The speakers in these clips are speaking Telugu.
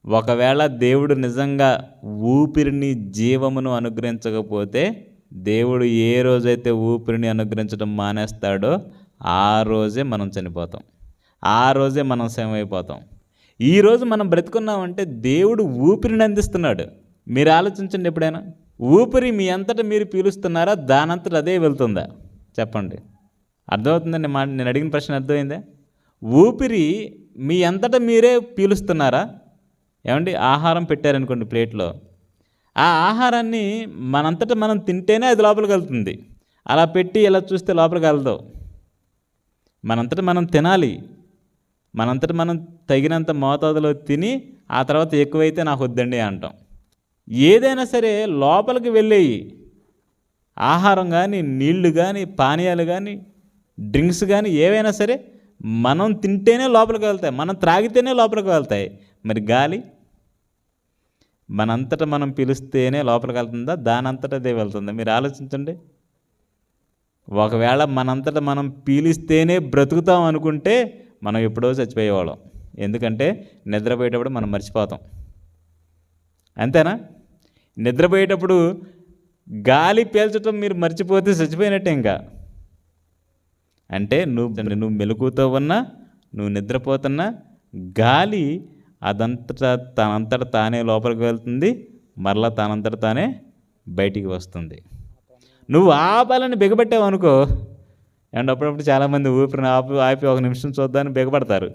ఒకవేళ దేవుడు నిజంగా ఊపిరిని, జీవమును అనుగ్రహించకపోతే, దేవుడు ఏ రోజైతే ఊపిరిని అనుగ్రహించడం మానేస్తాడో ఆ రోజే మనం చనిపోతాం. ఆ రోజే మనం శవమైపోతాం. ఈరోజు మనం బ్రతుకున్నామంటే దేవుడు ఊపిరిని అందిస్తున్నాడు. మీరు ఆలోచించండి ఎప్పుడైనా. ఊపిరి మీ అంతటా మీరు పీలుస్తున్నారా? దానంతట అదే వెళ్తుందా? చెప్పండి. అర్థమవుతుందండి మాట? నేను అడిగిన ప్రశ్న అర్థమైందా? ఊపిరి మీ అంతటా మీరే పీలుస్తున్నారా? ఏమండి, ఆహారం పెట్టారనుకోండి ప్లేట్లో, ఆ ఆహారాన్ని మనంతటా మనం తింటేనే అది లోపలికి వెళ్తుంది. అలా పెట్టి ఇలా చూస్తే లోపలికి వెళ్దాం. మనంతటా మనం తినాలి. మనంతటా మనం తగినంత మోతాదులో తిని ఆ తర్వాత ఎక్కువైతే నాకు వద్దండి అంటాం. ఏదైనా సరే లోపలికి వెళ్ళేయి ఆహారం కానీ, నీళ్లు కానీ, పానీయాలు కానీ, డ్రింక్స్ కానీ ఏవైనా సరే మనం తింటేనే లోపలికి వెళ్తాయి, మనం త్రాగితేనే లోపలికి వెళ్తాయి. మరి గాలి మనంతటా మనం పిలిస్తేనే లోపలికి వెళ్తుందా? దానంతటా అదే వెళ్తుందా? మీరు ఆలోచించండి. ఒకవేళ మనంతటా మనం పీలిస్తేనే బ్రతుకుతాం అనుకుంటే మనం ఎప్పుడో చచ్చిపోయేవాళ్ళం. ఎందుకంటే నిద్రపోయేటప్పుడు మనం మర్చిపోతాం. అంతేనా? నిద్రపోయేటప్పుడు గాలి పీల్చడం మీరు మర్చిపోతే చచ్చిపోయినట్టే. ఇంకా అంటే నువ్వు మెలకువతో ఉన్నా, నువ్వు నిద్రపోతున్నా గాలి తనంతట తానే లోపలికి వెళ్తుంది, మరలా తనంతట తానే బయటికి వస్తుంది. నువ్వు ఆపాలని బిగబట్టావు అనుకో. అండ్ అప్పుడప్పుడు చాలామంది ఊపిరిని ఆపి ఒక నిమిషం చూద్దామని బిగపడతారు.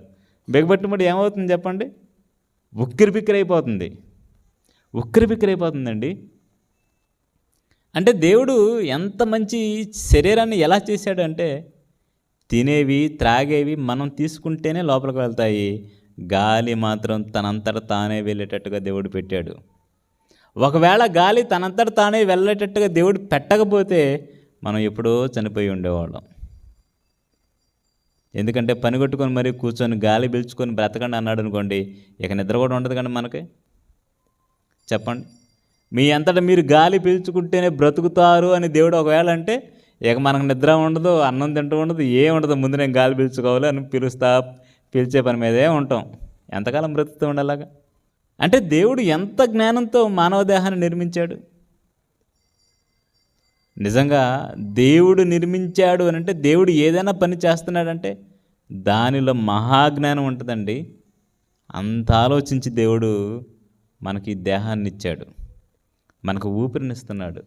బిగబట్టినప్పుడు ఏమవుతుంది చెప్పండి? ఉక్కిరిబిక్కిరైపోతుందండి. అంటే దేవుడు ఎంత మంచి శరీరాన్ని ఎలా చేశాడు అంటే, తినేవి, త్రాగేవి మనం తీసుకుంటేనే లోపలికి వెళ్తాయి. గాలి మాత్రం తనంతట తానే వెళ్ళేటట్టుగా దేవుడు పెట్టాడు. ఒకవేళ గాలి తనంతట తానే వెళ్ళేటట్టుగా దేవుడు పెట్టకపోతే మనం ఎప్పుడో చనిపోయి ఉండేవాళ్ళం. ఎందుకంటే పని కొట్టుకొని మరీ కూర్చొని గాలి పీల్చుకొని బ్రతకండి అన్నాడు అనుకోండి, ఇక నిద్ర కూడా ఉండదు కండి మనకి. చెప్పండి. మీ అంతటా మీరు గాలి పీల్చుకుంటేనే బ్రతుకుతారు అని దేవుడు ఒకవేళ అంటే, ఇక మనకు నిద్ర ఉండదు, అన్నం తింటూ ఉండదు, ఏం ఉండదు. ముందు నేను గాలి పీల్చుకోవాలి అని పీల్చే పని మీదే ఉంటాం. ఎంతకాలం బ్రతుకుతూ ఉండాలాగా? అంటే దేవుడు ఎంత జ్ఞానంతో మానవ దేహాన్ని నిర్మించాడు. నిజంగా దేవుడు నిర్మించాడు అని అంటే, దేవుడు ఏదైనా పని చేస్తున్నాడంటే దానిలో మహాజ్ఞానం ఉంటుందండి. అంత ఆలోచించి దేవుడు మనకి దేహాన్ని ఇచ్చాడు, మనకు ఊపిరినిస్తున్నాడు.